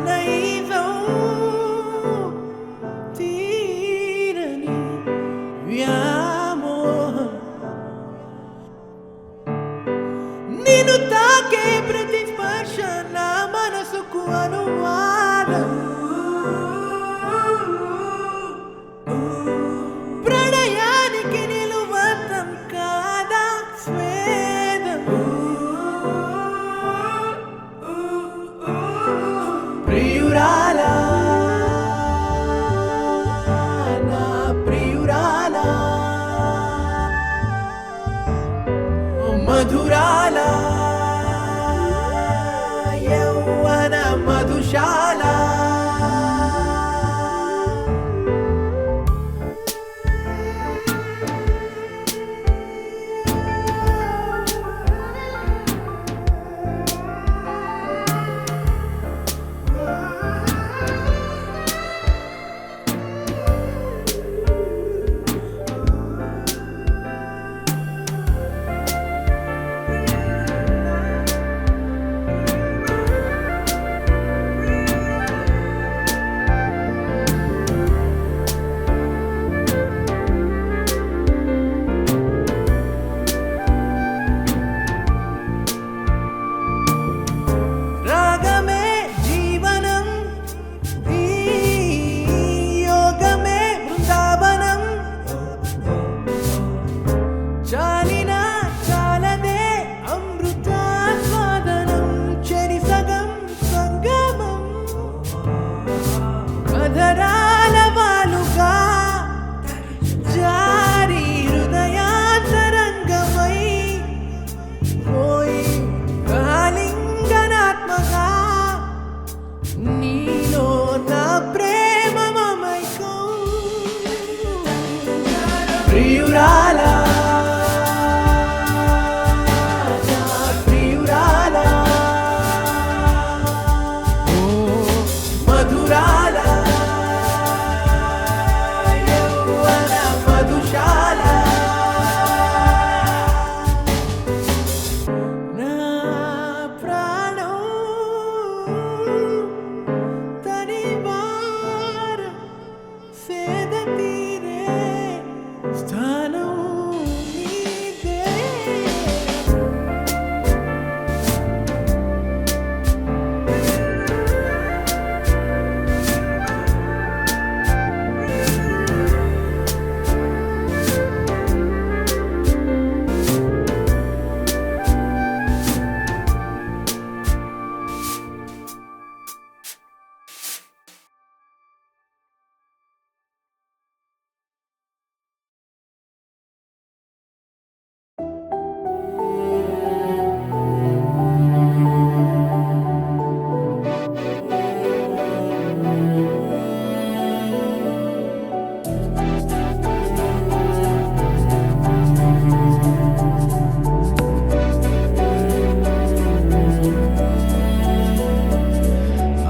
నైజం తీరని వ్యామోహం నిన్ను తాకే ప్రతి స్పర్శ నా మనసుకు అనువాదం ప్రణయానికి నిలువంతం కాదా స్వేదం ప్రియురాలా నా ప్రియురాలా మధురాలా యౌవన మధుశాల రాగమే జీవనం ఈ యోగమే బృందావనం చాలిన చాలదే అమృతాస్వాదనం చెరి సగం సంగమం అధరాల వాలుగా జారి హృదయాంతరంగమై పోయి కాలింగనాత్మగా నీలో నా ప్రేమ మమైకం ప్రియురాలా నా ప్రియురాలా ఓ మధురాలా యౌవన మధుశాల నా ప్రాణం తనివార సేద తీరే స్థానం నీదే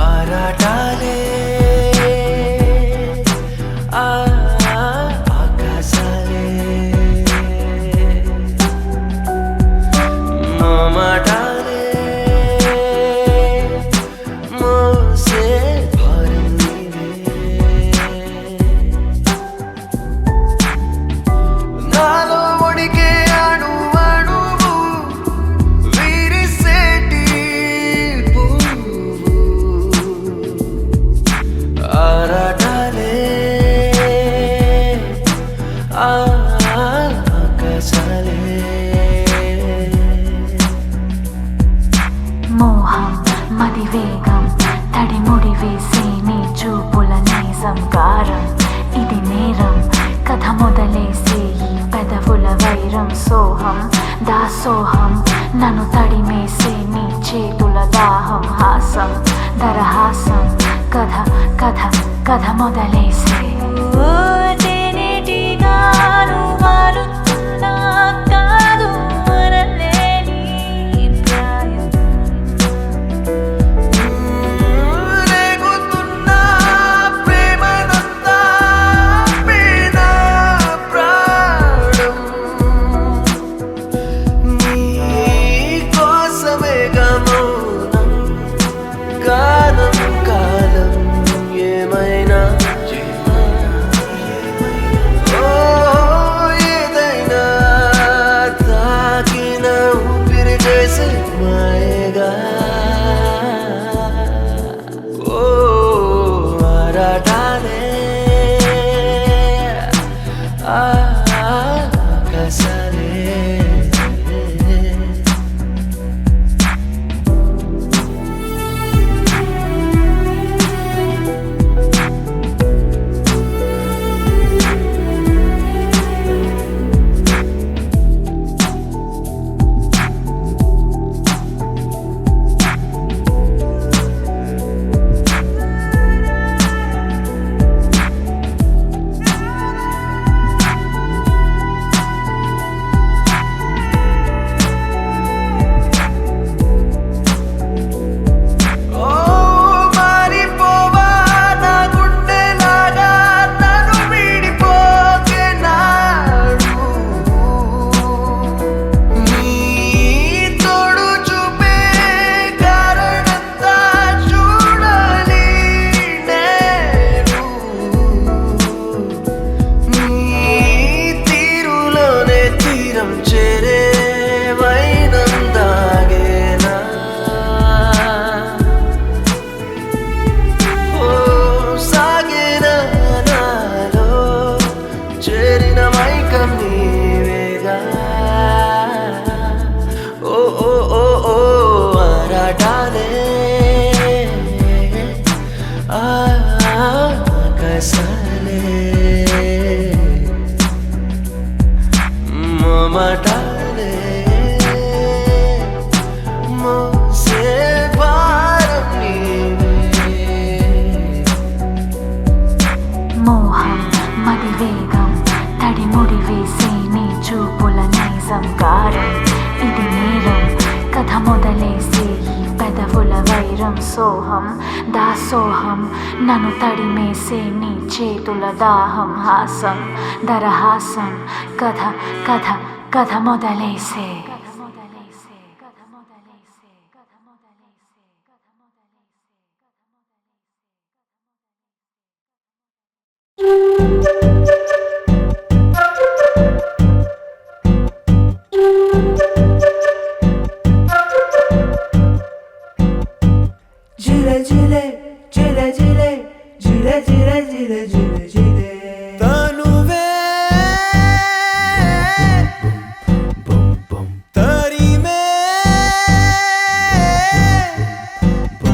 ఆరాటాలే ఆకాశాలే మాటాలే మోసే భారం నీవే నాలో ఒడిగే అణువణువు విరిసేటి పువ్వు ఆరాటాలే ఆకాశాలే మోహం మదివేగం తడిముడి వేసే నీ చూపుల నైజం గారం ఇది నేరం కథ మొదలేసే ఈ పెదవుల వైరం సోహం దాసోహం నన్ను తడిమేసే నీ చేతుల దాహం హాసం దరహాసం కథ కథ కథ మొదలేసే రేగుతున్న ప్రేమనంతా మీద ప్రాణం నీ కోసమే గమనం గానం తీరం సోహం దాసోహం నన్ను తడిమేసే నీ చేతుల దాహం హాసం దరహాసం కథ కథ కథ మొదలేసే జిలే జిలే జిలే జిలే జిలే జిలే జిలే జిలే జిలే తనువే తరిమే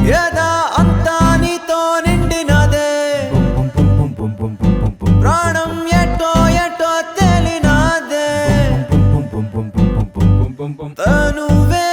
యదా అంతా నీతో నిండినదే ప్రాణం ఎటో ఎటో తెలినదే తనువే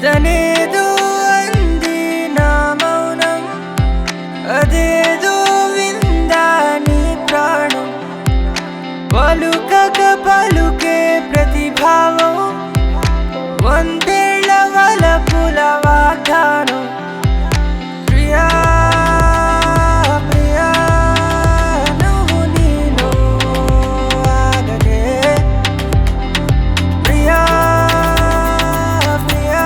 తనేదో అంది నా మౌనం అదేదో విందా నీ ప్రాణం పలుకక పలుకే ప్రతిభావం వందేళ్ల వలపుల వాగ్దానం ప్రియా ప్రియా నువ్వు నీలో ఆగదే ప్రియా ప్రియా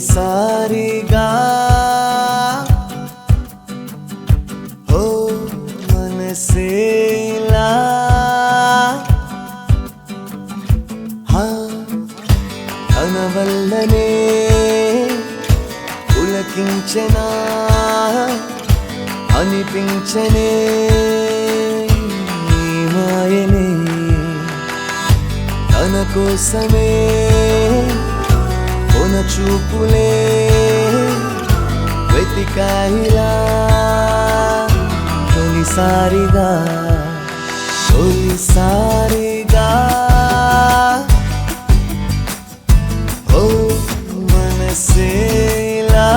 తొలిసారిగా ఓ మనసేలా తన వల్లనే పులకించనా అనిపించనే మాయనే తన కోసమే కొన చూపులే వెతికాయిలా తొలిసారిగా తొలిసారిగా ఓ మనసేలా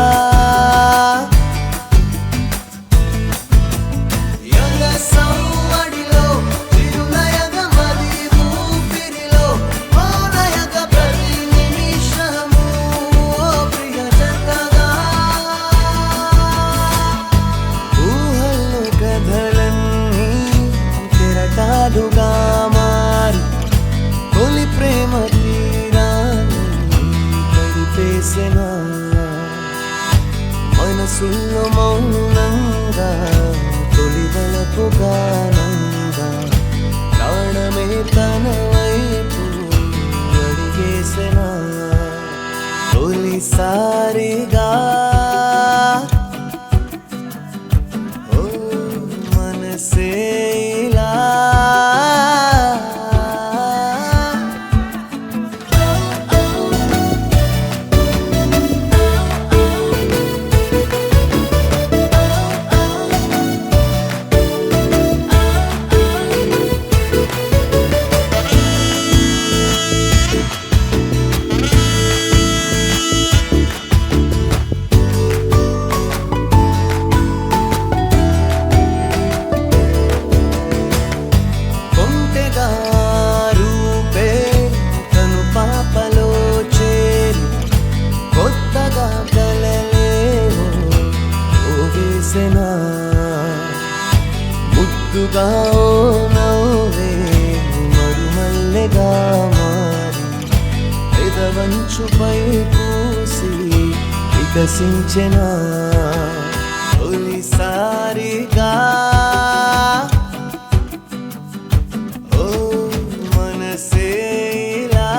మారి తొలి ప్రేమ తీరాన్ని గడిపేసెనా మనసుల్లో మౌనంగా తొలి వలపు గానంగా ప్రాణమే తన వైపు అడిగేసెనా తొలిసారిగా ఓ మనసేలా ముద్దుగా ఓ నవ్వే మరుమల్లెగా మారి పెదవంచుపై పూసి వికసించెనా తొలిసారిగా ఓ మనసేలా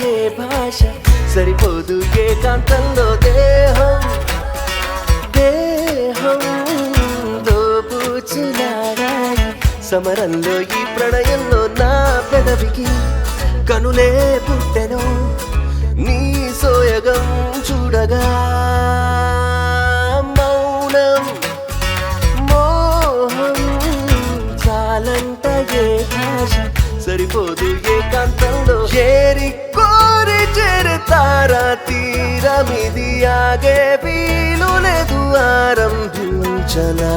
ఏ భాష సరిపోదు ఏకాంతంలో దేహం దేహం దోబూచులాడాయి సమరంలో ఈ ప్రణయంలో నా పెదవికి కనులే పుట్టెను నీ సోయగం చూడగా మౌనం మోహం చాలంట ఏ భాష సరిపోదు ఏకాంతంలో చేరి కోరి చేరతారా తీరమిది ఆగే వీలు లేదు ఆరంభించనా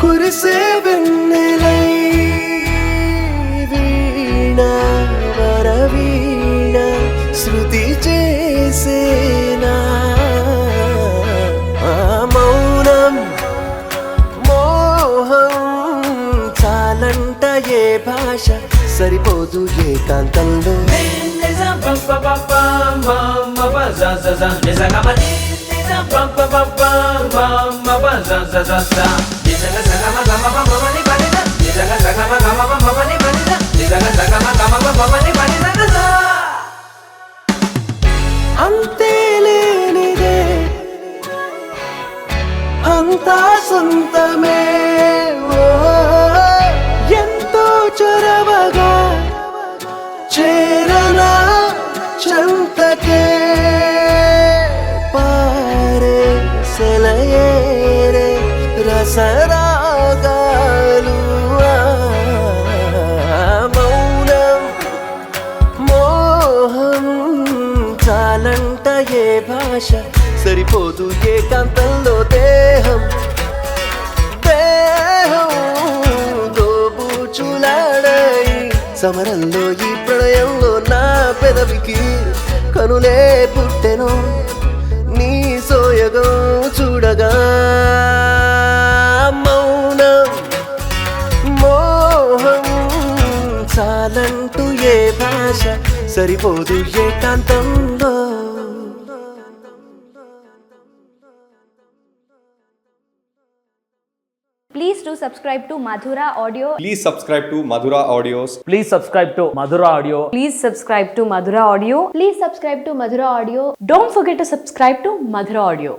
కురిసే వెన్నెలై వీణ వరవీణ శృతి చేసేనా మౌనం మోహం చాలంట ఏ భాష సరిపోదు ఏకాంతంలో za za ni za ga ma ni za pa pa pa pa ma ma pa za za za za ni za ga ma ga ma pa ma ni pa ni za ni za ga ma ga ma pa ma ni pa ni za ni za ga ma ga ma pa ma ni pa ni za ga za అంతే లేనిదే అంతా సొంతమే ఓ, ఎంతో చొరవగా చేరనా చంతకే పారే సెలయేరే రసరాగాలు మౌనం మోహం చాలంట ఏ భాష సరిపోదు ఏకాంతంలో దేహం దేహం దోబూచులాడై సమరంలో ఈ ప్రణయంలో నా పెదవికి కనులే పుట్టెను నీ సోయగం చూడగా మౌనం మోహం చాలంటూ ఏ భాష సరిపోదు ఏకాంతంలో Please do subscribe to Madhura Audio. Please subscribe to Madhura Audios. Please subscribe to Madhura Audio. Please subscribe to Madhura Audio. Please subscribe to Madhura Audio. Don't forget to subscribe to Madhura Audio.